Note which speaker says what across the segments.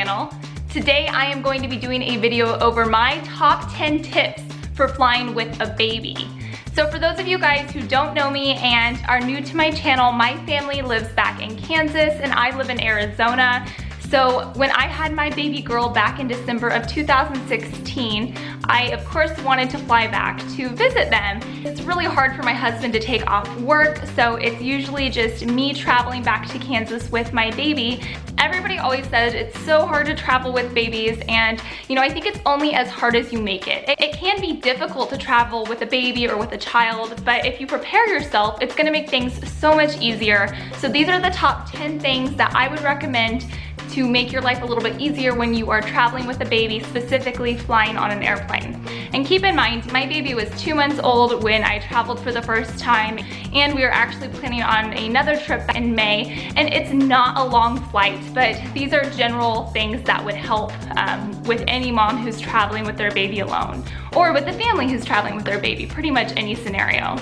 Speaker 1: channel. Today I am going to be doing a video over my top 10 tips for flying with a baby. So for those of you guys who don't know me and are new to my channel, my family lives back in Kansas and I live in Arizona. So when I had my baby girl back in December of 2016, I of course wanted to fly back to visit them. It's really hard for my husband to take off work, so it's usually just me traveling back to Kansas with my baby. Everybody always says it's so hard to travel with babies, and I think it's only as hard as you make it. It can be difficult to travel with a baby or with a child, but if you prepare yourself, it's gonna make things so much easier. So these are the top 10 things that I would recommend to make your life a little bit easier when you are traveling with a baby, specifically flying on an airplane. And keep in mind, my baby was 2 months old when I traveled for the first time, and we were actually planning on another trip in May, and it's not a long flight, but these are general things that would help with any mom who's traveling with their baby alone, or with a family who's traveling with their baby, pretty much any scenario.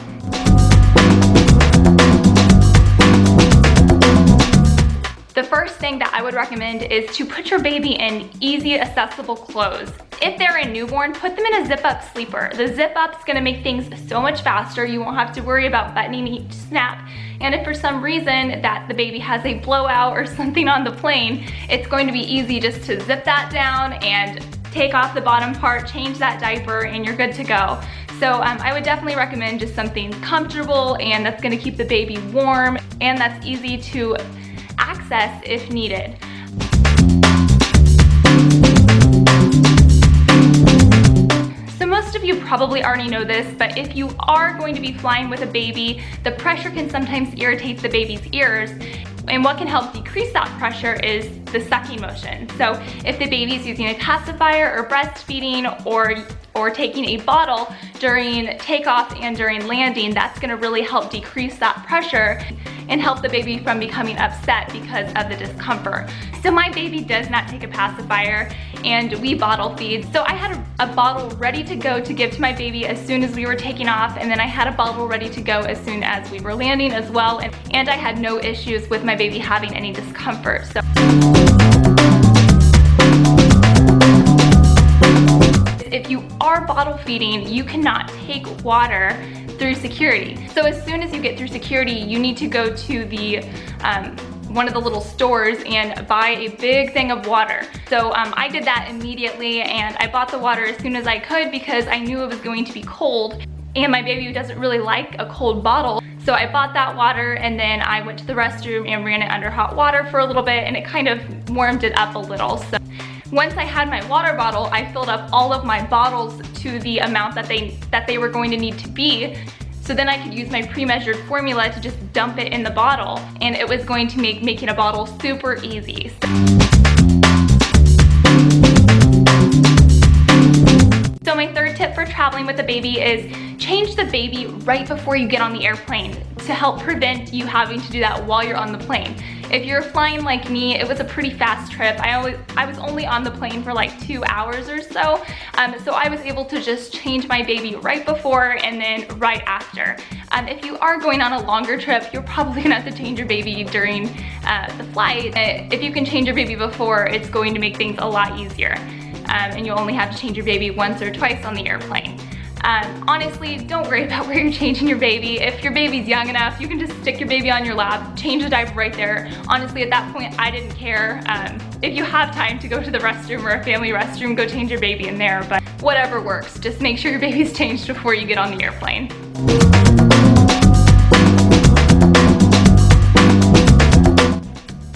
Speaker 1: The first thing that I would recommend is to put your baby in easy, accessible clothes. If they're a newborn, put them in a zip-up sleeper. The zip-up's gonna make things so much faster. You won't have to worry about buttoning each snap. And if for some reason that the baby has a blowout or something on the plane, it's going to be easy just to zip that down and take off the bottom part, change that diaper, and you're good to go. So I would definitely recommend just something comfortable and that's gonna keep the baby warm and that's easy to access if needed. So most of you probably already know this, but if you are going to be flying with a baby, the pressure can sometimes irritate the baby's ears. And what can help decrease that pressure is the sucking motion. So if the baby's using a pacifier or breastfeeding or taking a bottle during takeoff and during landing, that's gonna really help decrease that pressure and help the baby from becoming upset because of the discomfort. So my baby does not take a pacifier and we bottle feed. So I had a bottle ready to go to give to my baby as soon as we were taking off, and then I had a bottle ready to go as soon as we were landing as well, and I had no issues with my baby having any discomfort. So if you are bottle feeding, you cannot take water through security. So as soon as you get through security, you need to go to the one of the little stores and buy a big thing of water. So I did that immediately, and I bought the water as soon as I could because I knew it was going to be cold, and my baby doesn't really like a cold bottle. So I bought that water, and then I went to the restroom and ran it under hot water for a little bit, and it kind of warmed it up a little. So once I had my water bottle, I filled up all of my bottles to the amount that they were going to need to be. So then I could use my pre-measured formula to just dump it in the bottle, and it was going to make making a bottle super easy. So my third tip for traveling with a baby is change the baby right before you get on the airplane to help prevent you having to do that while you're on the plane. If you're flying like me, it was a pretty fast trip. I was only on the plane for like 2 hours or so. So I was able to just change my baby right before and then right after. If you are going on a longer trip, you're probably gonna have to change your baby during the flight. If you can change your baby before, it's going to make things a lot easier. And you'll only have to change your baby once or twice on the airplane. Honestly, don't worry about where you're changing your baby. If your baby's young enough, you can just stick your baby on your lap, change the diaper right there. Honestly, at that point, I didn't care. If you have time to go to the restroom or a family restroom, go change your baby in there, but whatever works. Just make sure your baby's changed before you get on the airplane.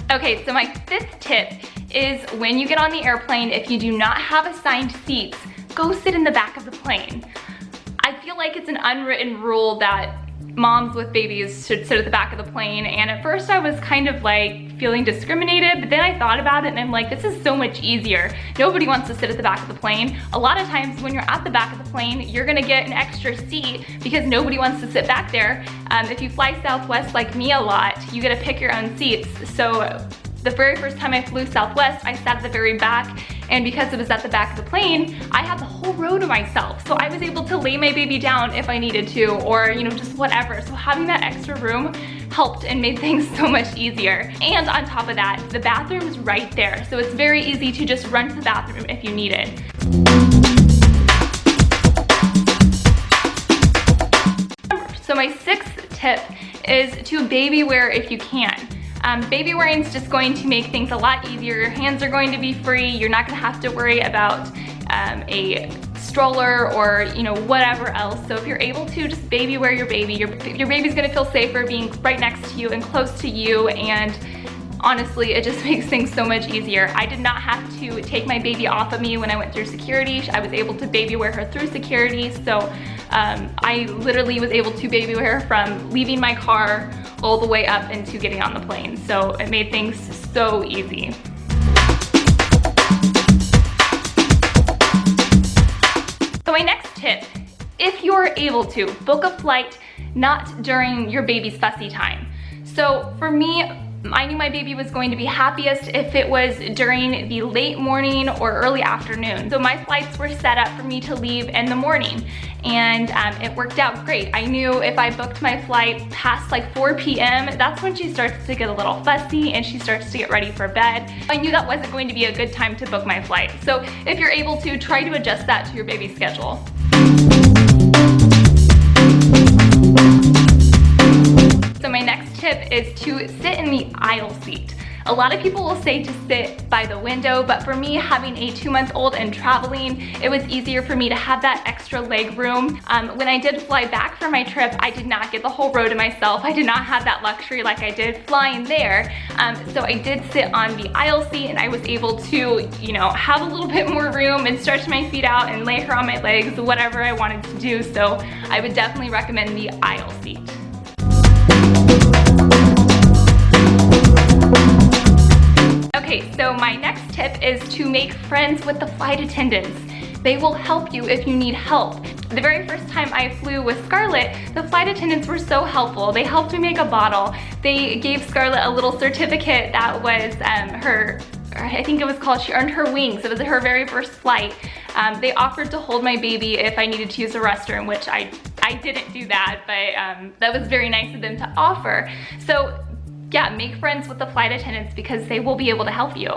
Speaker 1: Okay, so my fifth tip is when you get on the airplane, if you do not have assigned seats, go sit in the back of the plane. I feel like it's an unwritten rule that moms with babies should sit at the back of the plane, and at first I was kind of like feeling discriminated, but then I thought about it and I'm like, this is so much easier. Nobody wants to sit at the back of the plane. A lot of times when you're at the back of the plane, you're gonna get an extra seat because nobody wants to sit back there. If you fly Southwest like me a lot, you get to pick your own seats. So The very first time I flew Southwest, I sat at the very back, and because it was at the back of the plane, I had the whole row to myself. So I was able to lay my baby down if I needed to, or just whatever. So having that extra room helped and made things so much easier. And on top of that, the bathroom is right there. So it's very easy to just run to the bathroom if you need it. So my sixth tip is to baby wear if you can. Baby wearing is just going to make things a lot easier. Your hands are going to be free. You're not gonna have to worry about a stroller or whatever else. So if you're able to, just baby wear your baby. Your baby's gonna feel safer being right next to you and close to you, and honestly, it just makes things so much easier. I did not have to take my baby off of me when I went through security. I was able to baby wear her through security. So I literally was able to baby wear her from leaving my car all the way up into getting on the plane. So it made things so easy. So my next tip, if you're able to, book a flight not during your baby's fussy time. So for me, I knew my baby was going to be happiest if it was during the late morning or early afternoon. So my flights were set up for me to leave in the morning, and it worked out great. I knew if I booked my flight past like 4 p.m., that's when she starts to get a little fussy and she starts to get ready for bed. I knew that wasn't going to be a good time to book my flight. So if you're able to, try to adjust that to your baby's schedule. So my next tip is to sit in the aisle seat. A lot of people will say to sit by the window, but for me, having a 2-month-old and traveling, it was easier for me to have that extra leg room. When I did fly back for my trip, I did not get the whole row to myself. I did not have that luxury like I did flying there. So I did sit on the aisle seat, and I was able to, have a little bit more room and stretch my feet out and lay her on my legs, whatever I wanted to do. So I would definitely recommend the aisle seat. Okay, so my next tip is to make friends with the flight attendants. They will help you if you need help. The very first time I flew with Scarlett, the flight attendants were so helpful. They helped me make a bottle. They gave Scarlett a little certificate that was I think it was called, she earned her wings. It was her very first flight. They offered to hold my baby if I needed to use a restroom, which I didn't do that, but that was very nice of them to offer. So yeah, make friends with the flight attendants because they will be able to help you.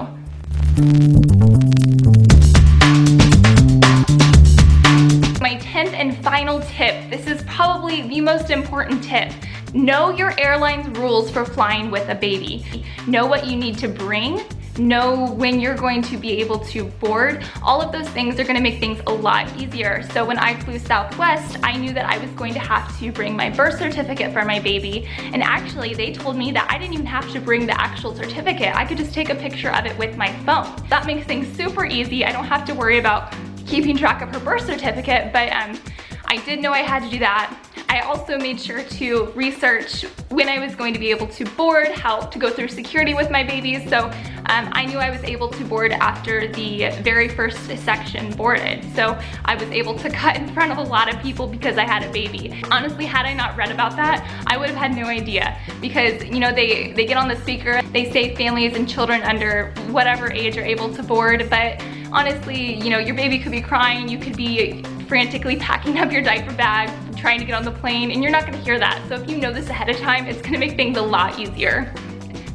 Speaker 1: My 10th and final tip, this is probably the most important tip. Know your airline's rules for flying with a baby. Know what you need to bring. Know when you're going to be able to board. All of those things are gonna make things a lot easier. So when I flew Southwest, I knew that I was going to have to bring my birth certificate for my baby. And actually, they told me that I didn't even have to bring the actual certificate. I could just take a picture of it with my phone. That makes things super easy. I don't have to worry about keeping track of her birth certificate, but I did know I had to do that. I also made sure to research when I was going to be able to board, how to go through security with my babies. So I knew I was able to board after the very first section boarded. So I was able to cut in front of a lot of people because I had a baby. Honestly, had I not read about that, I would have had no idea because they get on the speaker, they say families and children under whatever age are able to board, but honestly, your baby could be crying, you could be frantically packing up your diaper bag, trying to get on the plane, and you're not gonna hear that. So if you know this ahead of time, it's gonna make things a lot easier.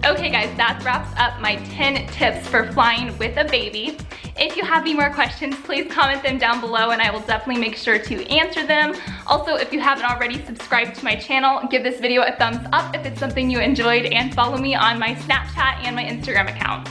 Speaker 1: Okay guys, that wraps up my 10 tips for flying with a baby. If you have any more questions, please comment them down below and I will definitely make sure to answer them. Also, if you haven't already subscribed to my channel, give this video a thumbs up if it's something you enjoyed, and follow me on my Snapchat and my Instagram account.